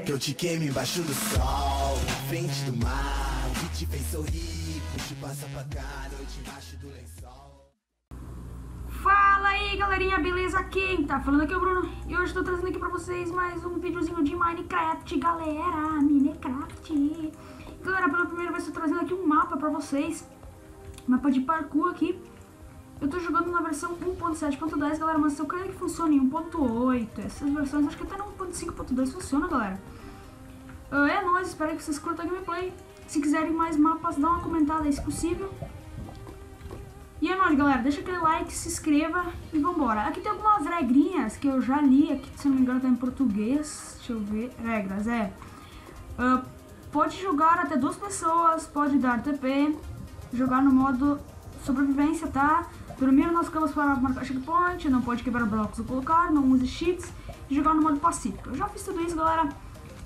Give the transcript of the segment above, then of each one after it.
Que eu te queimo embaixo do sol, na frente do mar, que te fez sorrir, puxo passa pra cá, noite embaixo do lençol. Fala aí galerinha, beleza? Quem tá falando aqui é o Bruno e hoje tô trazendo aqui pra vocês mais um videozinho de Minecraft, galera. Minecraft. Galera, pela primeira vez tô trazendo aqui um mapa pra vocês, mapa de parkour aqui. Eu tô jogando na versão 1.7.10, galera, mas eu creio que funciona em 1.8, essas versões, acho que até no 1.5.2 funciona, galera. É nóis, espero que vocês curtam a gameplay. Se quiserem mais mapas, dá uma comentada aí se possível. E é nóis, galera, deixa aquele like, se inscreva e vambora. Aqui tem algumas regrinhas que eu já li, aqui se não me engano tá em português, deixa eu ver, regras, pode jogar até 2 pessoas, pode dar TP, jogar no modo sobrevivência, tá? Dormir nas camas para marcar checkpoint, não pode quebrar blocos ou colocar, não use cheats e jogar no modo pacífico. Eu já fiz tudo isso, galera.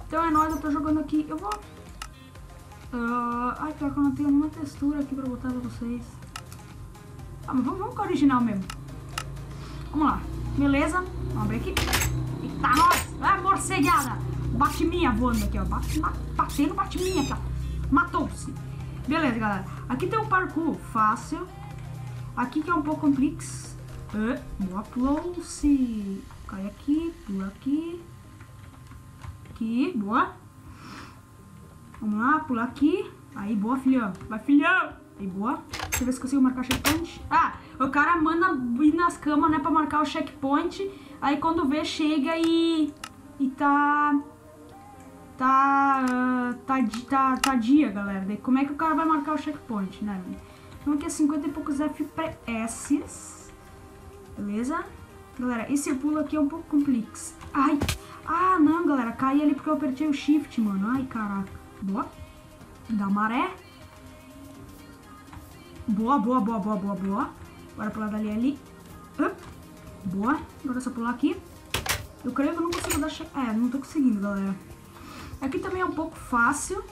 Então é nóis, eu tô jogando aqui. Eu vou... Ai, pior que eu não tenho nenhuma textura aqui pra botar pra vocês. Ah, mas vamos com a original mesmo. Vamos lá. Beleza. Vamos abrir aqui. Eita, nós! Ah, morcegada! Bate-minha voando aqui, ó. Batendo bate-minha aqui, ó. Matou-se. Beleza, galera. Aqui tem um parkour fácil. Aqui que é um pouco complexo. Boa, pulou-se. Cai aqui, pula aqui. Aqui, boa. Vamos lá, pula aqui. Aí, boa, filhão. Vai, filhão. Aí, boa. Deixa eu ver se consigo marcar o checkpoint. Ah, o cara manda ir nas camas, né, pra marcar o checkpoint. Aí, quando vê, chega e tá dia, galera. Daí, como é que o cara vai marcar o checkpoint, né? Então, aqui é 50 e poucos FPS. Beleza? Galera, esse pulo aqui é um pouco complexo. Ai. Ah, não, galera. Caí ali porque eu apertei o shift, mano. Ai, caraca. Boa. Da maré. Boa, boa, boa, boa, boa, boa. Bora pular dali ali. Boa. Agora é só pular aqui. Eu creio que eu não consigo dar... não tô conseguindo, galera. Aqui também é um pouco fácil.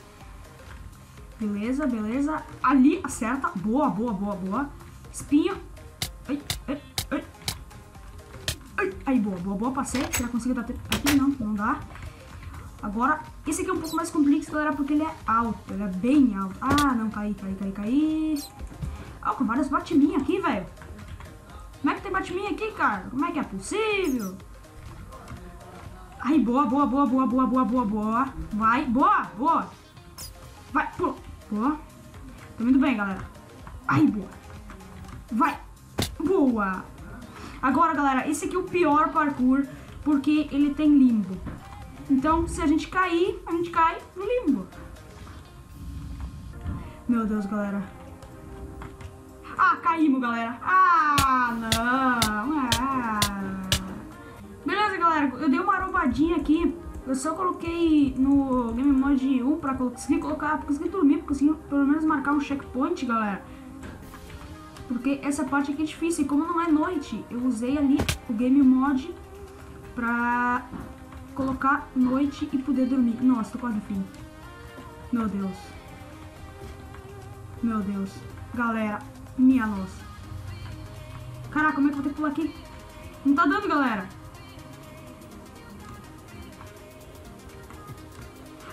Beleza, beleza. Ali, acerta. Boa, boa, boa, boa. Espinho. Ai, ai, ai. Ai, aí, boa, boa, boa. Passei. Será que consigo dar... Aqui não dá. Agora, esse aqui é um pouco mais complexo, galera, porque ele é alto. Ele é bem alto. Ah, não, caí. Ah, com várias batiminhas aqui, velho. Como é que tem batiminha aqui, cara? Como é que é possível? Ai, boa, boa, boa, boa, boa, boa, boa, boa. Vai, boa, boa. Vai, pula. Boa. Tô indo bem, galera. Ai, boa. Vai. Boa. Agora, galera, esse aqui é o pior parkour, porque ele tem limbo. Então, se a gente cair, a gente cai no limbo. Meu Deus, galera. Ah, caímos, galera. Ah, não. Beleza, galera. Eu dei uma arrombadinha aqui. Eu só coloquei no Game Mode 1 pra conseguir colocar, pra conseguir dormir, pra conseguir pelo menos marcar um checkpoint, galera. Porque essa parte aqui é difícil. E como não é noite, eu usei ali o Game Mode pra colocar noite e poder dormir. Nossa, tô quase no fim. Meu Deus. Meu Deus. Galera, minha nossa. Caraca, como é que eu vou ter que pular aqui? Não tá dando, galera.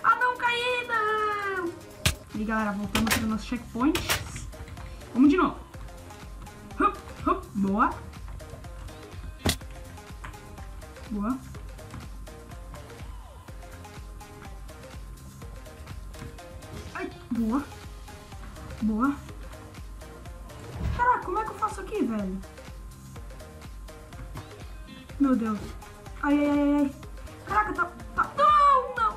Ah, não, caí, não. E galera, voltamos para o nosso checkpoint. Vamos de novo. Boa. Boa. Ai, boa. Boa. Caraca, como é que eu faço aqui, velho? Meu Deus. Ai. Caraca, tá... Não.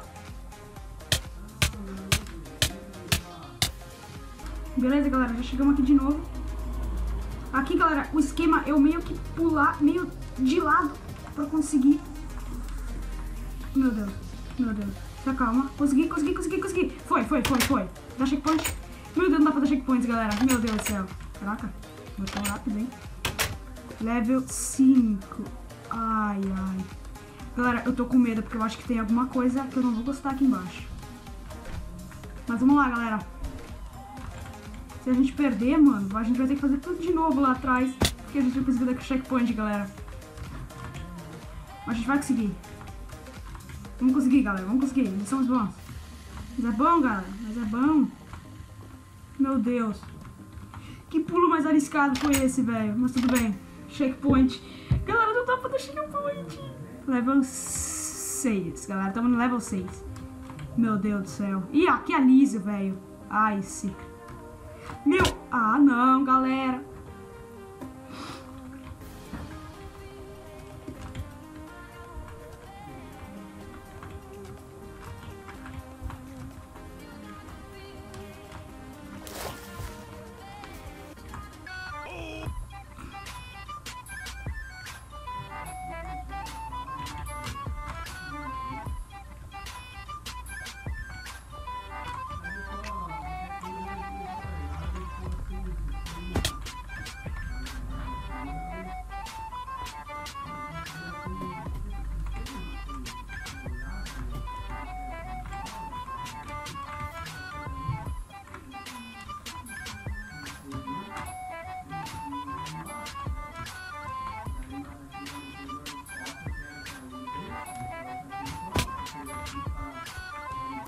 Beleza, galera, já chegamos aqui de novo. Aqui, galera, o esquema é eu meio que pular, meio de lado pra conseguir. Meu Deus. Tá, calma. Consegui. Foi. Dá checkpoint. Meu Deus, não dá pra dar checkpoints, galera. Meu Deus do céu. Caraca, vou tão rápido, hein? Level 5. Ai. Galera, eu tô com medo porque eu acho que tem alguma coisa que eu não vou gostar aqui embaixo. Mas vamos lá, galera. Se a gente perder, mano, a gente vai ter que fazer tudo de novo lá atrás. Porque a gente vai conseguir dar checkpoint, galera. Mas a gente vai conseguir. Vamos conseguir, galera. Vamos conseguir. Nós somos bons. Mas é bom, galera. Mas é bom. Meu Deus. Que pulo mais arriscado foi esse, velho? Mas tudo bem. Checkpoint. Galera, não dá pra dar checkpoint. Level 6. Galera, estamos no level 6. Meu Deus do céu. Ih, aqui é alívio, velho. Ai, sim. Meu. Ah, não, galera.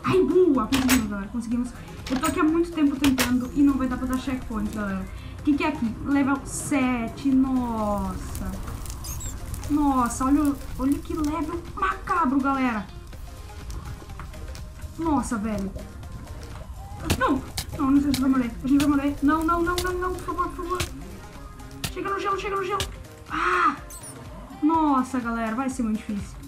Ai, boa! Conseguimos, galera. Conseguimos. Eu tô aqui há muito tempo tentando e não vai dar pra dar checkpoint, galera. O que é aqui? Level 7. Nossa. Nossa, olha que level macabro, galera. Nossa, velho. Não, não sei se vai morrer. A gente vai morrer. Não, por favor. Chega no gelo. Ah! Nossa, galera, vai ser muito difícil.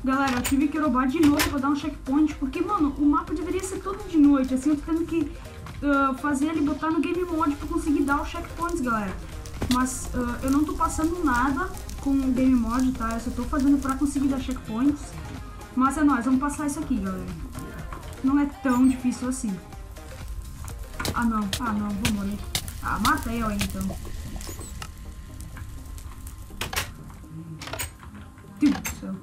Galera, eu tive que roubar de novo pra dar um checkpoint, porque, mano, o mapa deveria ser todo de noite, assim, eu tô tendo que fazer ele botar no game mode pra conseguir dar os checkpoints, galera. Mas eu não tô passando nada com o game mode, tá? Eu só tô fazendo pra conseguir dar checkpoints. Mas é nóis, vamos passar isso aqui, galera. Não é tão difícil assim. Ah, não, vou morrer. Ah, mata eu aí, então. Deus do céu.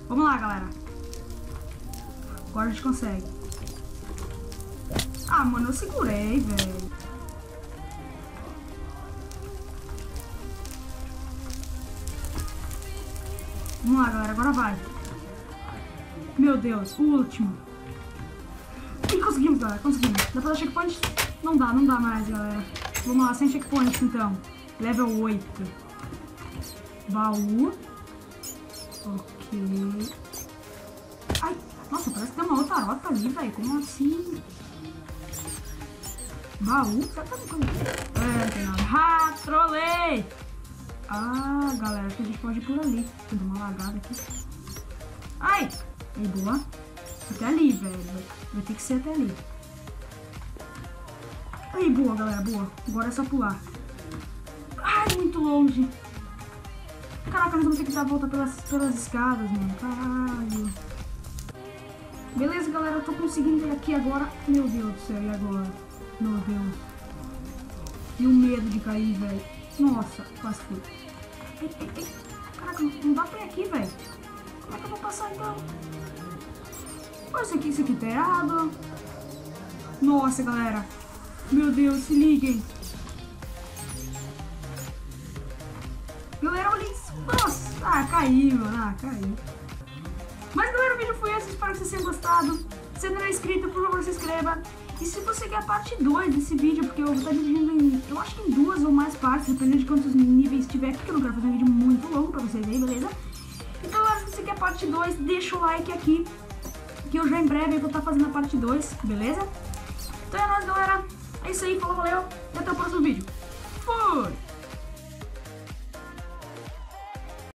Vamos lá, galera. Agora a gente consegue. Ah, mano, eu segurei, velho. Vamos lá, galera. Agora vai. Meu Deus, o último. E conseguimos, galera. Conseguimos. Dá pra dar checkpoint? Não dá mais, galera. Vamos lá, sem checkpoint, então. Level 8. Baú. Ok. Ai, nossa, parece que tem uma outra rota ali, velho. Como assim? Baú? Será que tá no caminho? Não tem nada. Ah, trolei! Ah, galera, acho que a gente pode ir por ali. Vou dar uma lagada aqui. Ai! Aí, boa. Até ali, velho. Vai ter que ser até ali. Aí, boa, galera, boa. Agora é só pular. Ai, muito longe. Caraca, nós vamos ter que dar a volta pelas escadas, mano. Caralho. Beleza, galera, eu tô conseguindo ir aqui agora. Meu Deus do céu, e agora? Meu Deus. E o medo de cair, velho. Nossa, quase fui. Ei. Caraca, não dá pra ir aqui, velho. Como é que eu vou passar, então? Olha isso aqui tá errado. Nossa, galera. Meu Deus, se liguem. Galera, olha isso. Nossa, caiu, mano. Caiu. Mas, galera, o vídeo foi esse. Espero que vocês tenham gostado. Se ainda não é inscrito, por favor, se inscreva. E se você quer a parte 2 desse vídeo, porque eu vou estar dividindo em, eu acho que em 2 ou mais partes, dependendo de quantos níveis tiver, porque eu não quero fazer um vídeo muito longo pra vocês verem, beleza? Então, galera, se você quer a parte 2, deixa o like aqui, que eu já em breve vou estar fazendo a parte 2, beleza? Então é nóis, galera. É isso aí, falou, valeu, e até o próximo vídeo. Fui!